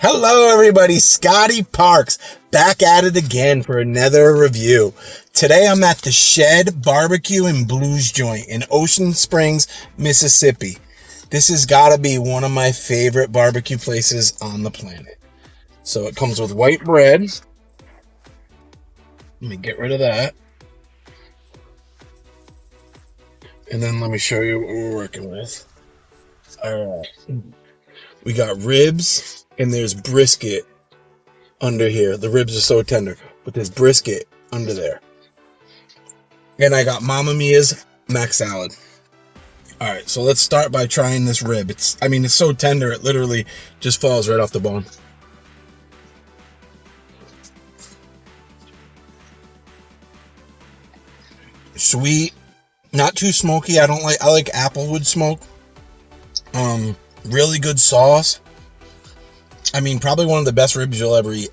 Hello everybody, Scotty Parks back at it again for another review. Today I'm at the Shed Barbecue and Blues Joint in Ocean Springs, Mississippi. This has got to be one of my favorite barbecue places on the planet. So it comes with white bread. Let me get rid of that. And then let me show you what we're working with. Alright. We got ribs. And there's brisket under here. The ribs are so tender, but there's brisket under there. And I got Mamma Mia's mac salad. All right, so let's start by trying this rib. It's so tender, it literally just falls right off the bone. Sweet, not too smoky. I like applewood smoke. Really good sauce. Probably one of the best ribs you'll ever eat.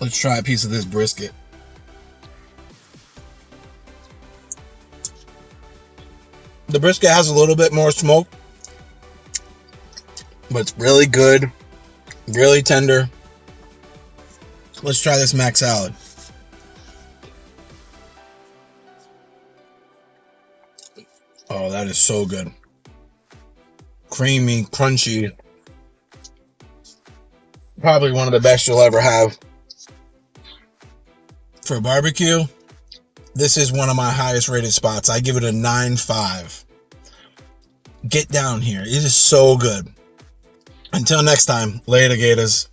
Let's try a piece of this brisket. The brisket has a little bit more smoke, but it's really good, really tender. Let's try this mac salad. Oh, that is so good. Creamy, crunchy. Probably one of the best you'll ever have. For barbecue, this is one of my highest rated spots. I give it a 9.5. Get down here. It is so good. Until next time, later, Gators.